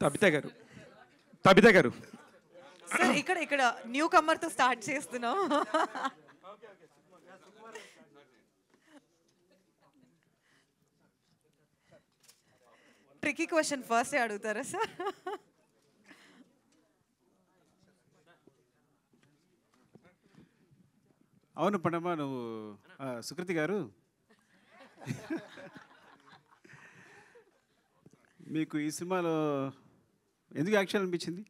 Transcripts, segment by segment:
Tabitha గారు sir ఇక్కడ new comer తో స్టార్ట్ చేస్తున్నాం. ట్రికీ క్వశ్చన్ ఫస్ట్ అడుగుతారా సార్? అవును పడమ్మ, నువ్వు సుకృతి గారు మీకు ఈ సినిమాలో ఎందుకు యాక్షన్ అనిపించింది?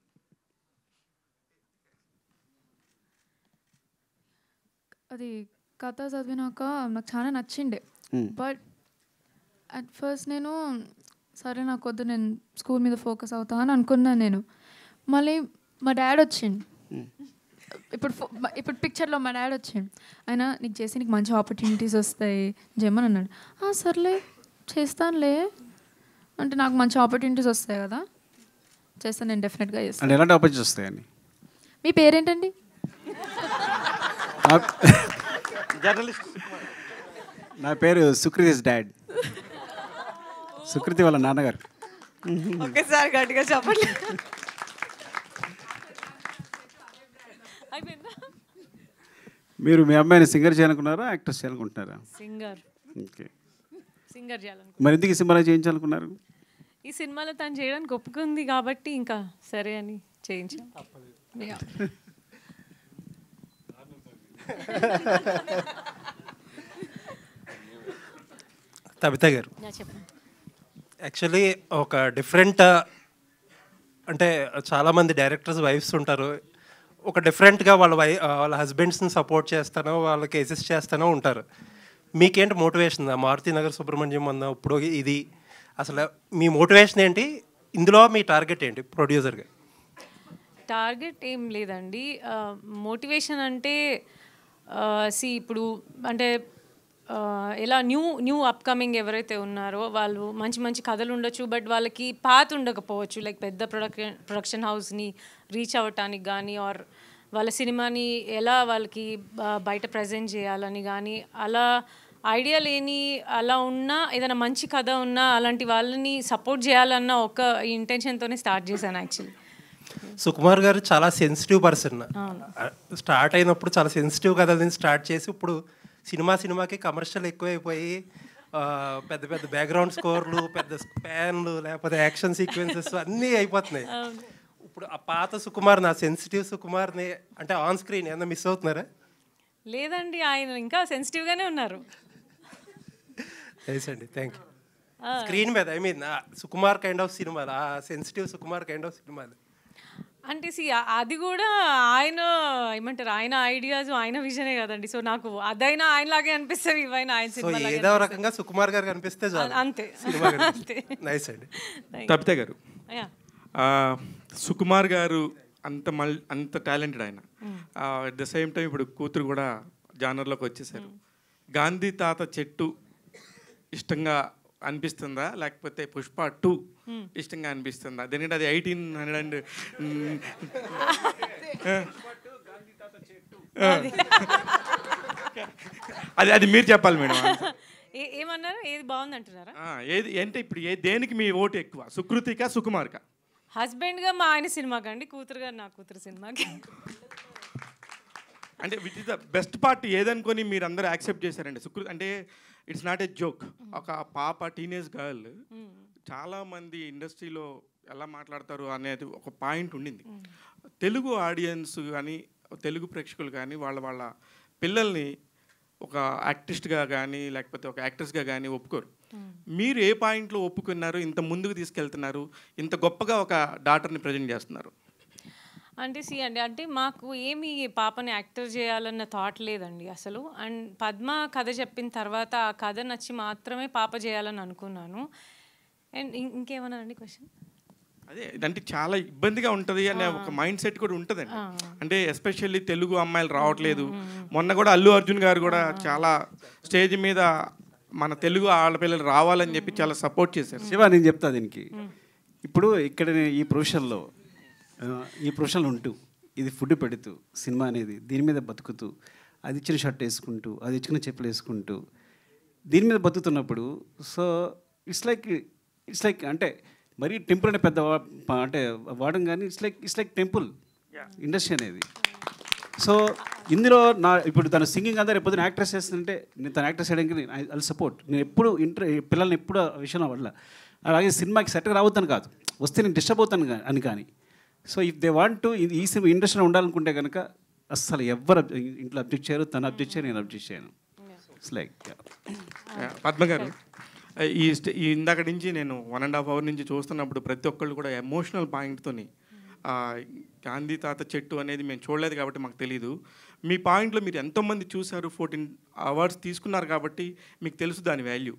అది కథ చదివినాక నాకు చాలా నచ్చిండే. బట్ అట్ ఫస్ట్ నేను సరే నాకు వద్దు, నేను స్కూల్ మీద ఫోకస్ అవుతా అని అనుకున్నాను నేను. మళ్ళీ మా డాడ్ వచ్చిండు. ఇప్పుడు పిక్చర్లో మా డాడ్ వచ్చిండు. ఆయన నీకు చేసి నీకు మంచి ఆపర్చునిటీస్ వస్తాయి చేయమని అన్నాడు. సర్లే చేస్తానులే అంటే నాకు మంచి ఆపర్చునిటీస్ వస్తాయి కదా, చేస్తాను నేను, డెఫినెట్గా చేస్తాను. ఎలాంటి ఆపర్చునిటీస్ వస్తాయండి? మీ పేరేంటండి? జర్నలిస్ట్. నా పేరు సుకృతిస్ డాడ్. సుకృతి వాళ్ళ నాన్నగారు. ఒకేసారి గట్టిగా చెప్పండి. మీరు మీ అమ్మాయిని సింగర్ చేయాలనుకున్నారా, యాక్ట్రెస్ చేయాలనుకుంటున్నారా? సింగర్. ఓకే. సింగర్ చేయాలనుకుంటున్నాను. మరి ఎందుకు ఈ సినిమాలో చేయించాలనుకున్నారు? ఈ సినిమాలో తను చేయడానికి ఒప్పుకుంది కాబట్టి ఇంకా సరే అని చేయించాం. తబిత గారు, యాక్చువల్లీ ఒక డిఫరెంట్, అంటే చాలామంది డైరెక్టర్స్ వైఫ్స్ ఉంటారు, ఒక డిఫరెంట్గా వాళ్ళ హస్బెండ్స్ని సపోర్ట్ చేస్తానో వాళ్ళకి అసిస్ట్ చేస్తానో ఉంటారు. మీకేంటి మోటివేషన్? మారుతి నగర్ సుబ్రహ్మణ్యం అన్న ఇప్పుడు ఇది అసలు మీ మోటివేషన్ ఏంటి? ఇందులో మీ టార్గెట్ ఏంటి ప్రొడ్యూసర్గా? టార్గెట్ ఏం లేదండి. మోటివేషన్ అంటే ఇప్పుడు అంటే ఎలా న్యూ అప్కమింగ్ ఎవరైతే ఉన్నారో వాళ్ళు మంచి మంచి కథలు ఉండొచ్చు, బట్ వాళ్ళకి పాత్ ఉండకపోవచ్చు. లైక్ పెద్ద ప్రొడక్షన్ హౌస్ని రీచ్ అవ్వటానికి కానీ, ఆర్ వాళ్ళ సినిమాని ఎలా వాళ్ళకి బయట ప్రజెంట్ చేయాలని కానీ, అలా ఐడియా లేని అలా ఉన్నా, ఏదైనా మంచి కథ ఉన్నా అలాంటి వాళ్ళని సపోర్ట్ చేయాలన్న ఒక ఇంటెన్షన్తోనే స్టార్ట్ చేశాను యాక్చువల్లీ. సుకుమార్ గారు చాలా సెన్సిటివ్ పర్సన్. స్టార్ట్ అయినప్పుడు చాలా సెన్సిటివ్ కథలని స్టార్ట్ చేసి ఇప్పుడు సినిమాకి కమర్షియల్ ఎక్కువైపోయి పెద్ద పెద్ద బ్యాక్గ్రౌండ్ స్కోర్లు, పెద్ద స్పాన్లు, లేకపోతే యాక్షన్ సీక్వెన్సెస్ అన్నీ అయిపోతున్నాయి. ఇప్పుడు ఆ పాత సుకుమార్, నా సెన్సిటివ్ సుకుమార్ని అంటే ఆన్ స్క్రీన్ ఏమన్నా మిస్ అవుతున్నారా? లేదండి, ఆయన ఇంకా సెన్సిటివ్గానే ఉన్నారు. నైస్ అండి, థ్యాంక్ యూ. స్క్రీన్ మీద సుకుమార్ కైండ్ ఆఫ్ సినిమాలు, ఆ సెన్సిటివ్ సుకుమార్ కైండ్ ఆఫ్ సినిమాలు అంటే అది కూడా ఆయన ఏమంటారు, ఆయన ఐడియాస్, ఆయన విజనే కదండి. సో నాకు అదైనా ఆయనలాగే అనిపిస్తుంది, ఇవైనా ఆయన సినిమా ఏదో రకంగా సుకుమార్ గారు కనిపిస్తే అంతే. నైస్ అండి. తబిత గారు, సుకుమార్ గారు అంత టాలెంటెడ్ ఆయన. అట్ ద సేమ్ టైం ఇప్పుడు కూతురు కూడా జానర్లోకి వచ్చేసారు. గాంధీ తాత చెట్టు ఇష్టంగా అనిపిస్తుందా, లేకపోతే పుష్ప 2 ఇష్టంగా అనిపిస్తుందా? ఎందుకంటే అది 1800 అది మీరు చెప్పాలి మేడం. ఏమన్నారు? ఏది బాగుంది అంటున్నారా? ఏది అంటే ఇప్పుడు దేనికి మీ ఓటు ఎక్కువ, సుకృతికా సుకుమార్కా? హస్బెండ్గా మా ఆయన సినిమాకి అండి, కూతురుగా నా కూతురు సినిమాకి. అంటే which is the best part ఏదనుకొని మీరు అందరూ యాక్సెప్ట్ చేశారండి? సుకృతి అంటే ఇట్స్ నాట్ ఏ జోక్. ఒక పాప, టీనేజ్ గర్ల్, చాలామంది ఇండస్ట్రీలో ఎలా మాట్లాడతారు అనేది ఒక పాయింట్ ఉండింది. తెలుగు ఆడియన్స్ కానీ, తెలుగు ప్రేక్షకులు కానీ వాళ్ళ పిల్లల్ని ఒక యాక్టిస్ట్గా కానీ లేకపోతే ఒక యాక్ట్రెస్గా కానీ ఒప్పుకోరు. మీరు ఏ పాయింట్లో ఒప్పుకున్నారు, ఇంత ముందుకు తీసుకెళ్తున్నారు, ఇంత గొప్పగా ఒక డాటర్ని ప్రజెంట్ చేస్తున్నారు? అంటే అంటే మాకు ఏమి పాపని యాక్టర్ చేయాలన్న థాట్ లేదండి అసలు. అండ్ పద్మ కథ చెప్పిన తర్వాత ఆ కథ నచ్చి మాత్రమే పాప చేయాలని అనుకున్నాను. అండ్ ఇంకేమన్నా అండి క్వశ్చన్? అదే అంటే చాలా ఇబ్బందిగా ఉంటుంది అనే ఒక మైండ్ సెట్ కూడా ఉంటుందండి. అంటే ఎస్పెషల్లీ తెలుగు అమ్మాయిలు రావట్లేదు. మొన్న కూడా అల్లు అర్జున్ గారు కూడా చాలా స్టేజ్ మీద మన తెలుగు ఆడపిల్లలు రావాలని చెప్పి చాలా సపోర్ట్ చేశారు. శివ, నేను చెప్తా దీనికి. ఇప్పుడు ఇక్కడ ఈ ప్రొఫెషన్లో ఉంటూ, ఇది ఫుడ్ పెడుతూ, సినిమా అనేది దీని మీద బతుకుతూ, అది ఇచ్చిన షర్ట్ వేసుకుంటూ, అది ఇచ్చిన చెప్పులు వేసుకుంటూ, దీని మీద బతుకుతున్నప్పుడు, సో ఇట్స్ లైక్ అంటే మరీ టెంపుల్ అనే పెద్ద అంటే వాడడం కానీ ఇట్స్ లైక్ టెంపుల్ ఇండస్ట్రీ అనేది. సో ఇందులో ఇప్పుడు తన సింగింగ్ అంతా రేపు పొద్దున యాక్ట్రెస్ చేస్తుంటే నేను తన యాక్ట్రెస్ చేయడానికి ఐ సపోర్ట్. నేను ఎప్పుడు పిల్లల్ని ఎప్పుడు ఆ విషయంలో వల్ల అలాగే సినిమాకి సెట్గా రావద్దని కాదు, వస్తే నేను డిస్టర్బ్ అవుతాను అని కానీ. So if they want to ఈ సినిమా ఇండస్ట్రీలో ఉండాలనుకుంటే కనుక అస్సలు ఎవరు ఇంట్లో అబ్జెక్ట్ చేయరు, తను అబ్జెక్ట్ చేయరు, నేను అబ్జెక్ట్ చేయను. ఇట్స్ లైక్ పద్మ గారు, ఈ ఇందాక నుంచి నేను 1.5 hours నుంచి చూస్తున్నప్పుడు ప్రతి ఒక్కళ్ళు కూడా ఎమోషనల్ పాయింట్తోని గాంధీ తాత చెట్టు అనేది మేము చూడలేదు కాబట్టి మాకు తెలీదు. మీ పాయింట్లో మీరు ఎంతోమంది చూశారు, 14 hours తీసుకున్నారు కాబట్టి మీకు తెలుసు దాని వాల్యూ.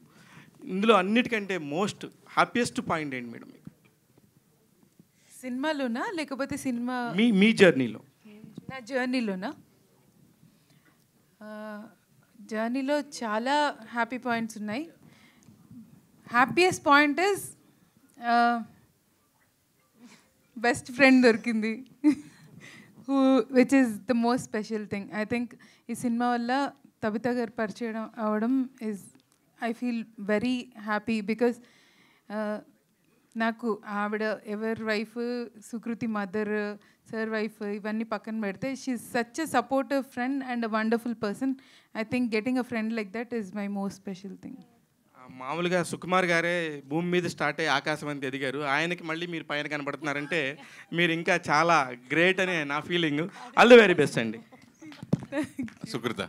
ఇందులో అన్నిటికంటే మోస్ట్ హ్యాపీయెస్ట్ పాయింట్ ఏంటి మేడం మీకు సినిమాలోనా లేకపోతే సినిమా మీ జర్నీలో? నా జర్నీలోనా? జర్నీలో చాలా హ్యాపీ పాయింట్స్ ఉన్నాయి. Happiest point is best friend దొరికింది, which is the most special thing. I think ఈ సినిమా వల్ల తబిత గారు పరిచయం అవడం is I feel very happy. Because నాకు ఆవిడ ఎవరి wife, Sukriti mother, sir wife ఇవన్నీ పక్కన పెడితే she is such a supportive friend and a wonderful person. I think getting a friend like that is my most special thing. మామూలుగా సుకుమార్ గారే భూమి మీద స్టార్ట్ అయ్యి ఆకాశం అంత ఎదిగారు, ఆయనకి మళ్ళీ మీరు పైన కనబడుతున్నారంటే మీరు ఇంకా చాలా గ్రేట్ అనే నా feeling. All the very best అండి. సుకృతి.